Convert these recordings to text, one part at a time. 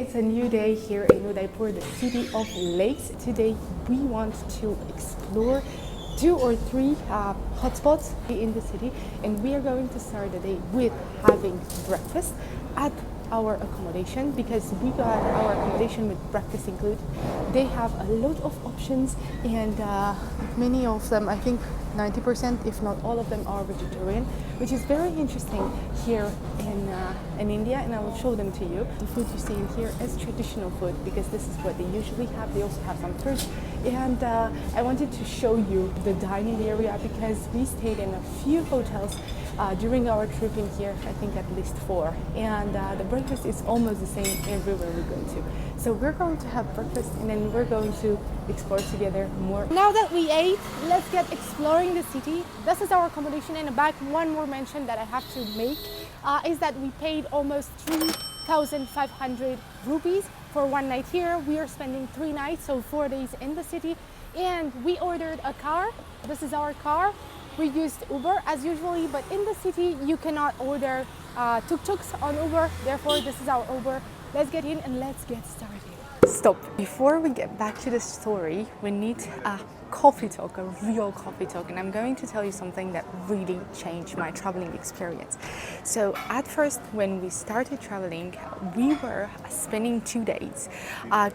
It's a new day here in Udaipur, the city of lakes. Today we want to explore 2 or 3 hotspots in the city, and we are going to start the day with having breakfast at our accommodation because we got our accommodation with breakfast included. They have a lot of options, and many of them, I think 90% if not all of them, are vegetarian, which is very interesting here in India, and I will show them to you. The food you see in here is traditional food because this is what they usually have. They also have some fruit, and I wanted to show you the dining area because we stayed in a few hotels during our trip in here, I think at least 4, and the breakfast is almost the same everywhere we go to. So we're going to have breakfast and then we're going to explore together more. Now that we ate, let's get exploring the city. This is our accommodation in the back. One more mention that I have to make is that we paid almost 3,500 rupees for 1 night here. We are spending 3 nights, so 4 days in the city, and we ordered a car. This is our car. We used Uber as usually, but in the city you cannot order tuk-tuks on Uber. Therefore, this is our Uber. Let's get in and let's get started. Stop. Before we get back to the story, we need a coffee talk, a real coffee talk, and I'm going to tell you something that really changed my traveling experience. So at first, when we started traveling, we were spending 2 days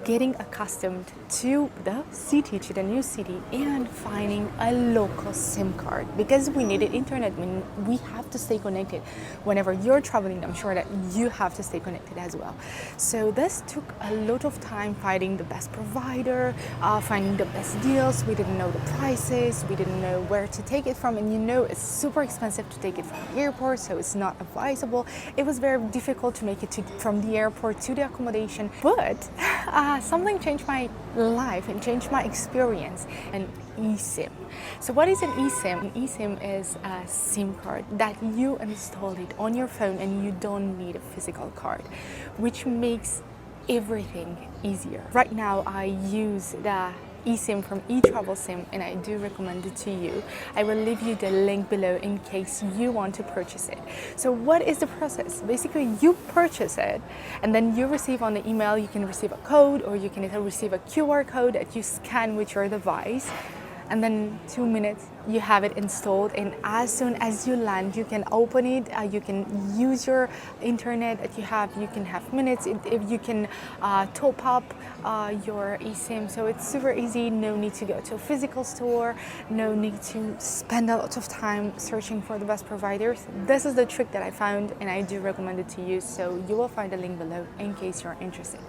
getting accustomed to the city, to the new city, and finding a local SIM card because we needed internet. When we have to stay connected whenever you're traveling, I'm sure that you have to stay connected as well. So this took a lot of time finding the best provider, finding the best deals. We didn't know the prices, we didn't know where to take it from, and you know it's super expensive to take it from the airport, so it's not advisable. It was very difficult to make it from the airport to the accommodation, but something changed my life and changed my experience. An eSIM. So what is an eSIM? An eSIM is a SIM card that you install it on your phone and you don't need a physical card, which makes everything easier. Right now I use the eSIM from eTravelSim, and I do recommend it to you. I will leave you the link below in case you want to purchase it. So what is the process? Basically, you purchase it and then you receive on the email, you can receive a code, or you can receive a QR code that you scan with your device, and then 2 minutes you have it installed, and as soon as you land you can open it, you can use your internet that you have, you can have minutes, if you can top up your eSIM. So it's super easy, no need to go to a physical store, no need to spend a lot of time searching for the best providers. This is the trick that I found and I do recommend it to you, so you will find a link below in case you're interested.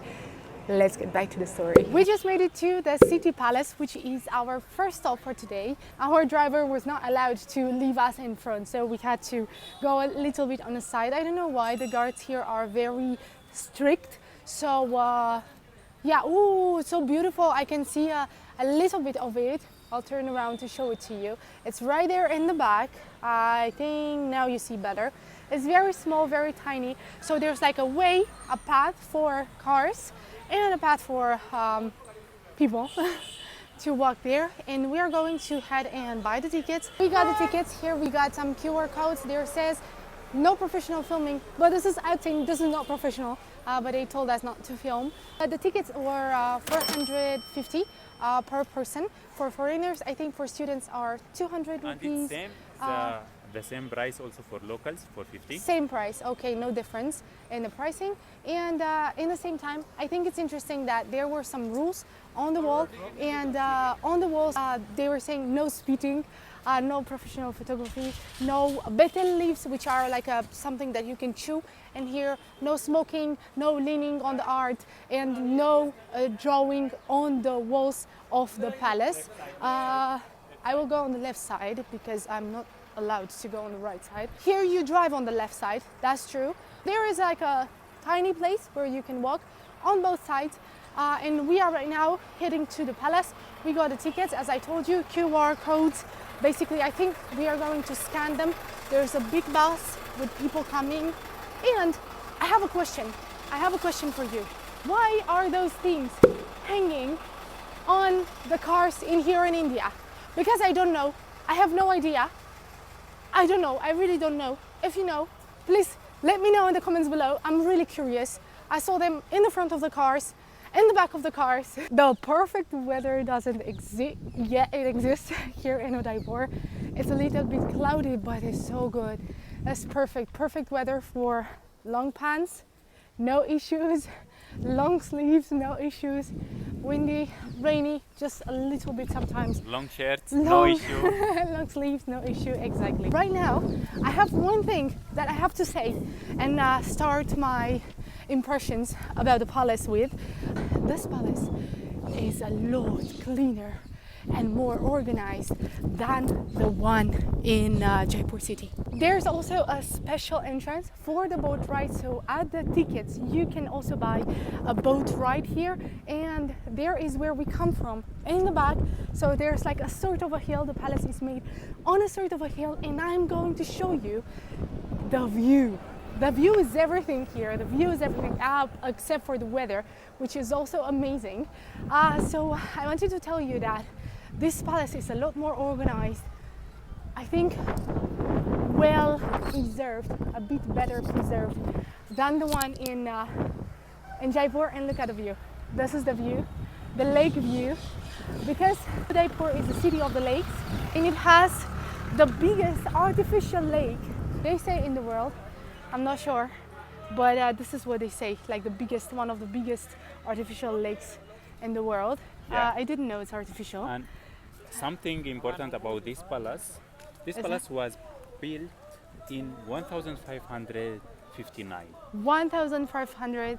Let's get back to the story. We just made it to the City Palace, which is our first stop for today. Our driver was not allowed to leave us in front, so we had to go a little bit on the side. I don't know why, the guards here are very strict. So yeah, ooh, so beautiful. I can see a little bit of it. I'll turn around to show it to you. It's right there in the back. I think now you see better. It's very small, very tiny. So there's like a way, a path for cars and a path for people to walk there, and we are going to head and buy the tickets. We got the tickets here. We got some QR codes. There says no professional filming, but this is, I think this is not professional, but they told us not to film. The tickets were 450 per person. For foreigners, I think for students are 200 rupees. And it's the same price also for locals, for 50. Same price, okay, no difference in the pricing. And in the same time, I think it's interesting that there were some rules on the wall, and on the walls they were saying no speeding, no professional photography, no betel leaves, which are like something that you can chew, and here no smoking, no leaning on the art, and no drawing on the walls of the palace. I will go on the left side because I'm not allowed to go on the right side. Here you drive on the left side, that's true. There is like a tiny place where you can walk on both sides, and we are right now heading to the palace. We got the tickets, as I told you, QR codes. Basically, I think we are going to scan them. There's a big bus with people coming, and I have a question. I have a question for you. Why are those things hanging on the cars in here in India? Because I don't know. I have no idea. I don't know. I really don't know. If you know, please let me know in the comments below. I'm really curious. I saw them in the front of the cars, in the back of the cars. The perfect weather doesn't exist yet. It exists here in Udaipur. It's a little bit cloudy, but it's so good. It's perfect weather for long pants, no issues, long sleeves, no issues, windy, rainy, just a little bit sometimes. Long shirts, no issue. Long sleeves, no issue, exactly. Right now, I have one thing that I have to say and start my impressions about the palace with. This palace is a lot cleaner and more organized than the one in Jaipur city. There's also a special entrance for the boat ride, so at the tickets you can also buy a boat ride here, and there is where we come from in the back. So there's like a sort of a hill. The palace is made on a sort of a hill, and I'm going to show you the view. The view is everything here. The view is everything except for the weather, which is also amazing. So I wanted to tell you that this palace is a lot more organized. I think well preserved, a bit better preserved than the one in Jaipur. And look at the view. This is the view, the lake view, because Udaipur is the city of the lakes, and it has the biggest artificial lake, they say, in the world. I'm not sure, but this is what they say, like the biggest, one of the biggest artificial lakes in the world. Yeah. I didn't know it's artificial. And something important about this palace was built in 1559. 1559.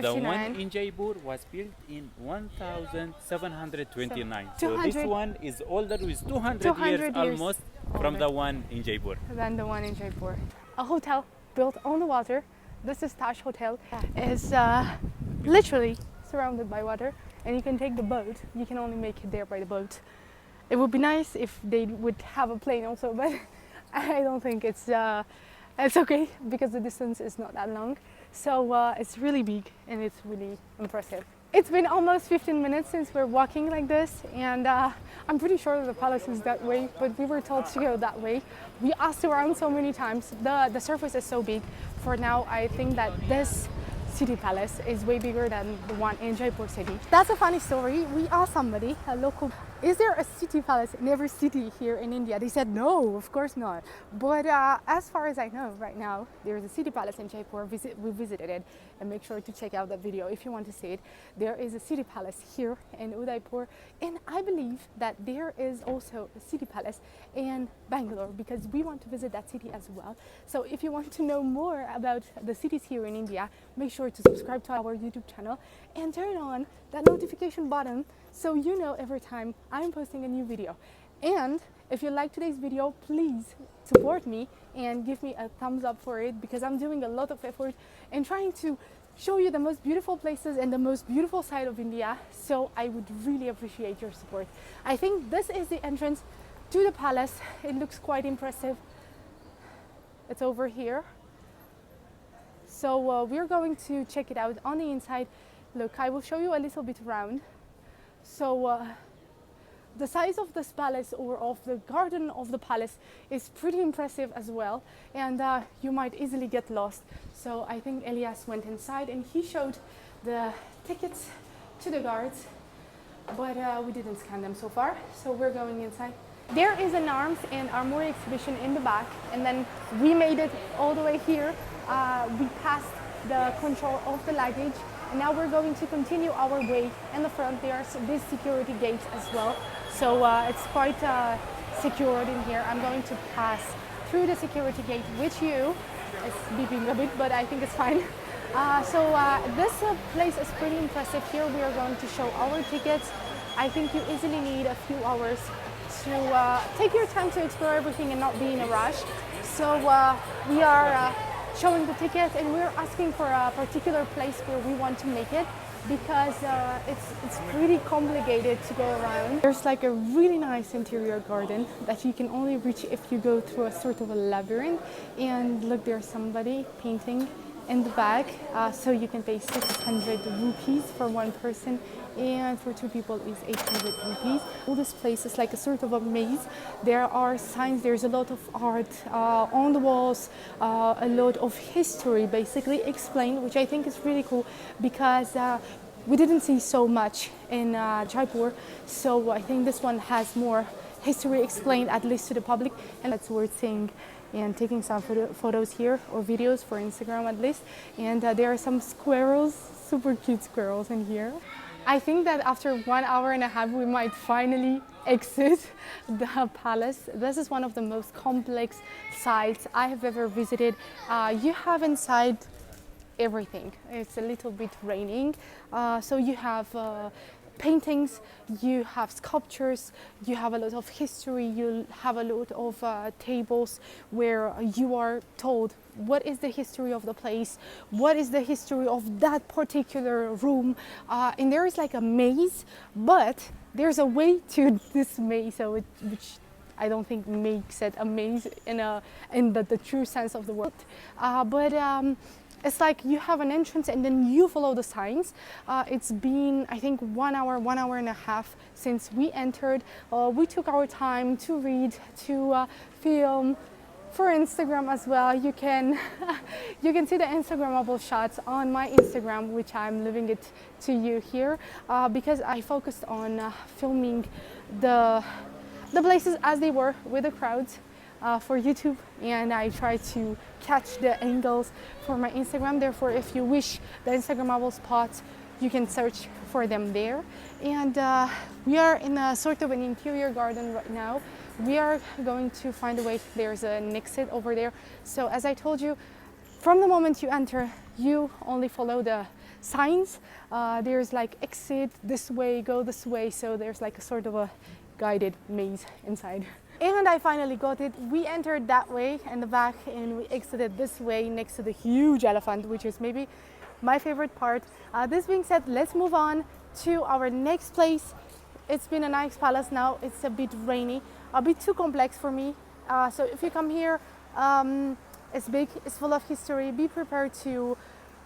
The one in Jaipur was built in 1729. So 200 this one is older with 200 200 years almost from older the one in Jaipur. Than the one in Jaipur. A hotel built on the water. This is Taj Hotel. Is literally surrounded by water, and you can take the boat. You can only make it there by the boat. It would be nice if they would have a plane also, but I don't think it's okay because the distance is not that long. So it's really big and it's really impressive. It's been almost 15 minutes since we're walking like this, and I'm pretty sure the palace is that way, but we were told to go that way. We asked around so many times. The surface is so big. For now, I think that this City Palace is way bigger than the one in Jaipur city. That's a funny story. We asked somebody, a local, is there a city palace in every city here in India? They said no, of course not. But as far as I know right now, there's a city palace in Jaipur. We visited it, and make sure to check out that video if you want to see it. There is a city palace here in Udaipur, and I believe that there is also a city palace in Bangalore, because we want to visit that city as well. So if you want to know more about the cities here in India, make sure to subscribe to our YouTube channel and turn on that notification button so you know every time I'm posting a new video. And if you like today's video, please support me and give me a thumbs up for it, because I'm doing a lot of effort in trying to show you the most beautiful places and the most beautiful side of India. So I would really appreciate your support. I think this is the entrance to the palace. It looks quite impressive. It's over here. So we're going to check it out on the inside. Look, I will show you a little bit around. So the size of this palace, or of the garden of the palace, is pretty impressive as well, and you might easily get lost. So I think Elias went inside and he showed the tickets to the guards, but we didn't scan them so far, so we're going inside. There is an arms and armory exhibition in the back, and then we made it all the way here. We passed the control of the luggage, and now we're going to continue our way. In the front there's this security gate as well, so it's quite secured in here. I'm going to pass through the security gate with you. It's beeping a bit, but I think it's fine. This place is pretty impressive. Here we are going to show our tickets. I think you easily need a few hours to take your time to explore everything and not be in a rush. So we are showing the tickets, and we're asking for a particular place where we want to make it, because it's pretty complicated to go around. There's like a really nice interior garden that you can only reach if you go through a sort of a labyrinth. And look, there's somebody painting in the back, so you can pay 600 rupees for one person, and for two people is 800 rupees. All this place is like a sort of a maze. There are signs, there's a lot of art on the walls, a lot of history basically explained, which I think is really cool because we didn't see so much in Jaipur, so I think this one has more history explained, at least to the public, and that's worth seeing and taking some photos here or videos for Instagram at least. And there are some squirrels, super cute squirrels in here. I think that after 1 hour and a half we might finally exit the palace. This is one of the most complex sites I have ever visited. You have inside everything. It's a little bit raining, so you have paintings, you have sculptures, you have a lot of history, you have a lot of tables where you are told what is the history of the place, what is the history of that particular room, and there is like a maze, but there's a way to this maze, so which I don't think makes it a maze in the true sense of the word, but it's like you have an entrance and then you follow the signs. It's been, I think, 1 hour, 1 hour and a half since we entered. We took our time to read, to film for Instagram as well. You can you can see the Instagrammable shots on my Instagram, which I'm leaving it to you here, because I focused on filming the places as they were with the crowds. For YouTube, and I try to catch the angles for my Instagram. Therefore, if you wish the Instagrammable spots, you can search for them there. And we are in a sort of an interior garden right now. We are going to find a way. There's an exit over there. So as I told you, from the moment you enter, you only follow the signs. There's like exit this way, go this way. So there's like a sort of a guided maze inside. And I finally got it. We entered that way in the back and we exited this way next to the huge elephant, which is maybe my favorite part. This being said, let's move on to our next place. It's been a nice palace now. It's a bit rainy, a bit too complex for me. So if you come here, it's big, it's full of history. Be prepared to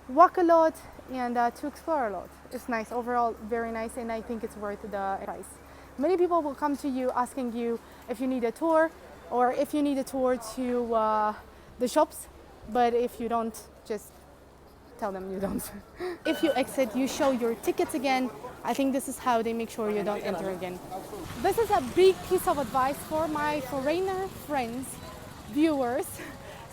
walk a lot and to explore a lot. It's nice overall, very nice, and I think it's worth the price. Many people will come to you asking you if you need a tour or if you need a tour to the shops, but if you don't, just tell them you don't. If you exit, you show your tickets again. I think this is how they make sure you don't enter again. This is a big piece of advice for my foreigner friends, viewers,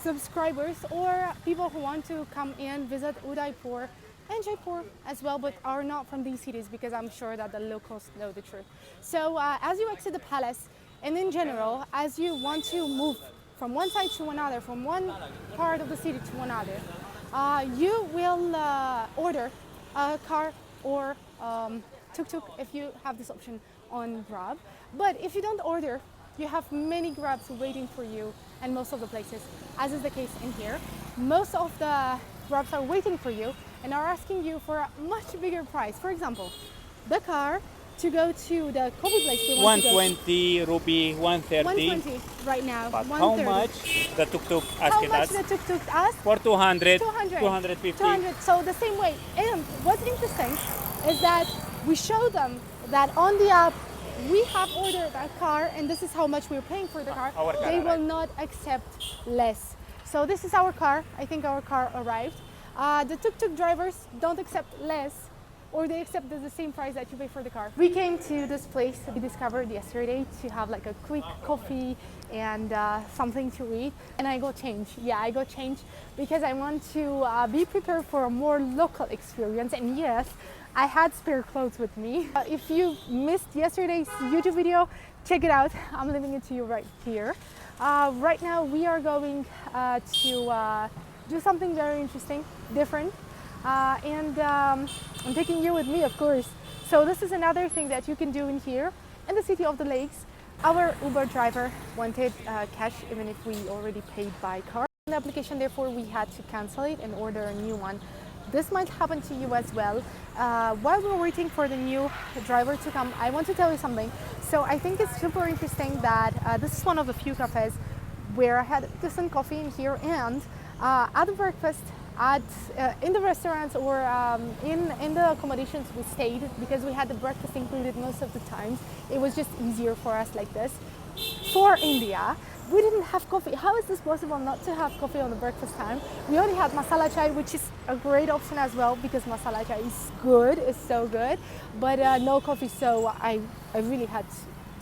subscribers, or people who want to come and visit Udaipur and Jaipur as well, but are not from these cities, because I'm sure that the locals know the truth. So as you exit the palace, and in general, as you want to move from one side to another, from one part of the city to another, you will order a car or tuk-tuk if you have this option on Grab. But if you don't order, you have many Grabs waiting for you in most of the places, as is the case in here. Most of the Grabs are waiting for you and are asking you for a much bigger price. For example, the car to go to the coffee place we want 120 rupee, 130. 120 right now. But how much the tuk-tuk asked us? The tuk-tuk asked? For 200, 200, 250. 200. So the same way. And what's interesting is that we show them that on the app we have ordered a car and this is how much we're paying for the car. They will not accept less. So this is our car. I think our car arrived. The tuk-tuk drivers don't accept less, or they accept the same price that you pay for the car. We came to this place we discovered yesterday to have like a quick coffee and something to eat. And I got change. Yeah, I got change because I want to be prepared for a more local experience. And yes, I had spare clothes with me. If you missed yesterday's YouTube video, check it out. I'm leaving it to you right here. Right now we are going to do something very interesting, different, and I'm taking you with me, of course. So this is another thing that you can do in here, in the City of the Lakes. Our Uber driver wanted cash, even if we already paid by card. The application, therefore, we had to cancel it and order a new one. This might happen to you as well. While we're waiting for the new driver to come, I want to tell you something. So I think it's super interesting that this is one of the few cafes where I had decent coffee in here, and at the breakfast at in the restaurants or in the accommodations we stayed, because we had the breakfast included most of the times. It was just easier for us like this. For India, we didn't have coffee. How is this possible not to have coffee on the breakfast time? We only had masala chai, which is a great option as well, because masala chai is good, it's so good, but no coffee, so I really had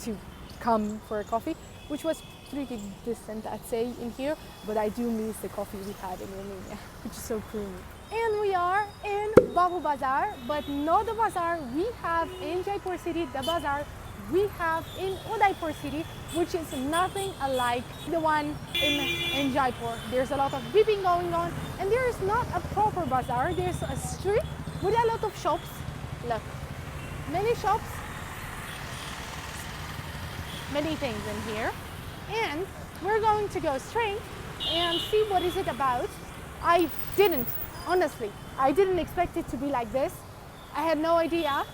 to come for a coffee, which was pretty decent, I'd say, in here, but I do miss the coffee we had in Romania, which is so creamy. And we are in Bapu Bazaar, but not the bazaar we have in Jaipur city, the bazaar we have in Udaipur city, which is nothing alike the one in Jaipur. There's a lot of beeping going on, and there is not a proper bazaar. There's a street with a lot of shops. Look, many shops, many things in here, and we're going to go straight and see what is it about. Honestly, I didn't expect it to be like this. I had no idea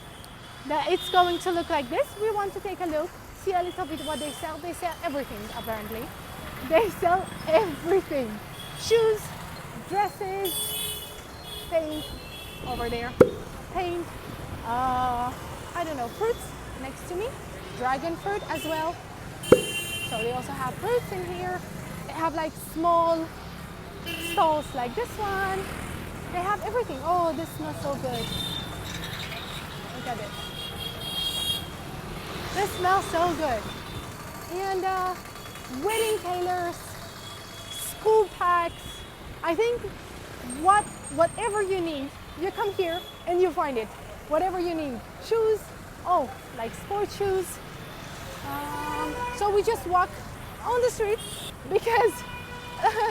that it's going to look like this. We want to take a look, see a little bit what they sell. They sell everything, apparently. They sell everything. Shoes, dresses, paint over there, paint, I don't know, fruits next to me, dragon fruit as well. So they also have fruits in here. They have like small stalls like this one. They have everything. Oh, this smells so good. Look at it. This smells so good. And wedding tailors, school packs. I think whatever you need, you come here and you find it. Whatever you need. Shoes, oh, like sports shoes. So we just walk on the street because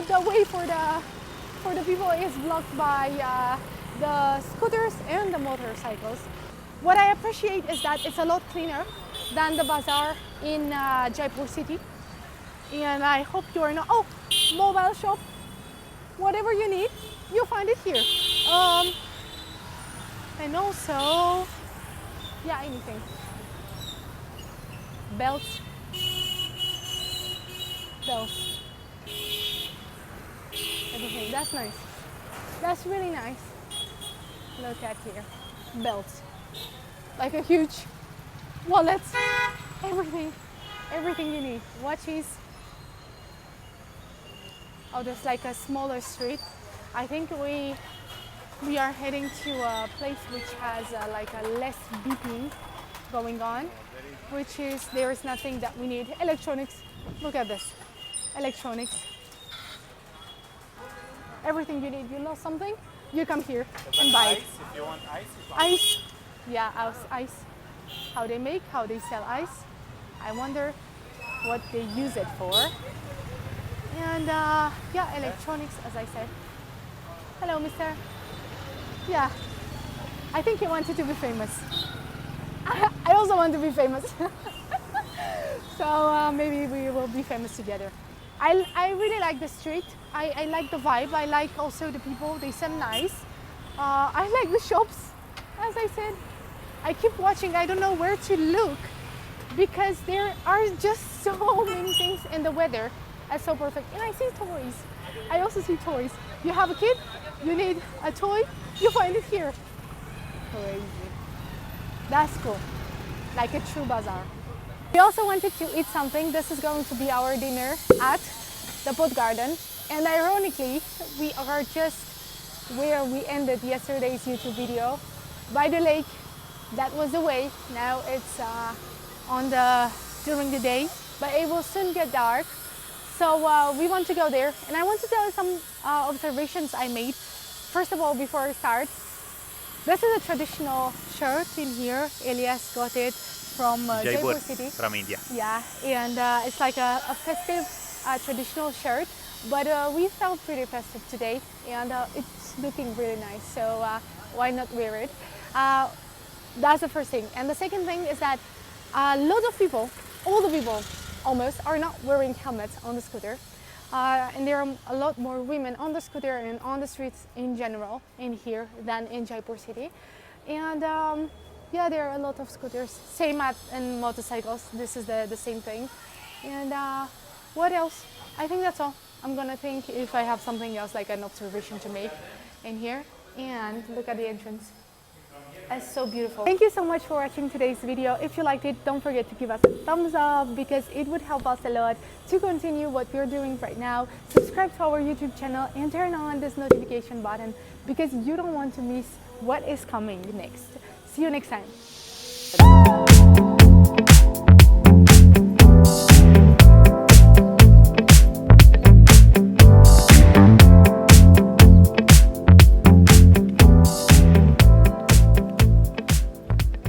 the way for the people is blocked by the scooters and the motorcycles. What I appreciate is that it's a lot cleaner than the bazaar in Jaipur city. And I hope you are not, oh, mobile shop. Whatever you need, you'll find it here. And also, yeah, anything. Belts. Everything. That's nice. That's really nice. Look at here. Belts. Like a huge wallet. Everything you need. Watches. Oh, there's like a smaller street. I think we are heading to a place which has like a less beeping going on, which is there is nothing that we need. Electronics. Look at this. Electronics. Everything you need. You know something? You come here and buy it. If you want ice, you buy Ice. Yeah, ice. How they make, how they sell ice. I wonder what they use it for. And yeah, electronics, as I said. Hello, mister. Yeah, I think he wanted to be famous. I also want to be famous. So maybe we will be famous together. I really like the street. I like the vibe. I like also the people. They seem nice. I like the shops, as I said. I keep watching. I don't know where to look because there are just so many things, and the weather is so perfect. And I see toys. I also see toys. You have a kid, you need a toy, you find it here. Crazy. That's cool. Like a true bazaar. We also wanted to eat something. This is going to be our dinner at the Pot Garden. And ironically, we are just where we ended yesterday's YouTube video, by the lake. That was the way. Now it's during the day, but it will soon get dark. So we want to go there, and I want to tell you some observations I made. First of all, before I start, this is a traditional shirt in here. Elias got it from Jaipur city. From India. Yeah, and it's like a festive traditional shirt, but we felt pretty festive today, and it's looking really nice, so why not wear it? That's the first thing. And the second thing is that lots of people, all the people almost, are not wearing helmets on the scooter. And there are a lot more women on the scooter and on the streets in general in here than in Jaipur city. And yeah, there are a lot of scooters, same in motorcycles. This is the same thing. And what else? I think that's all. I'm gonna think if I have something else, like an observation to make. in here, and look at the entrance. It's so beautiful. Thank you so much for watching today's video. If you liked it, don't forget to give us a thumbs up because it would help us a lot to continue what we're doing right now. Subscribe to our YouTube channel and turn on this notification button because you don't want to miss what is coming next. See you next time.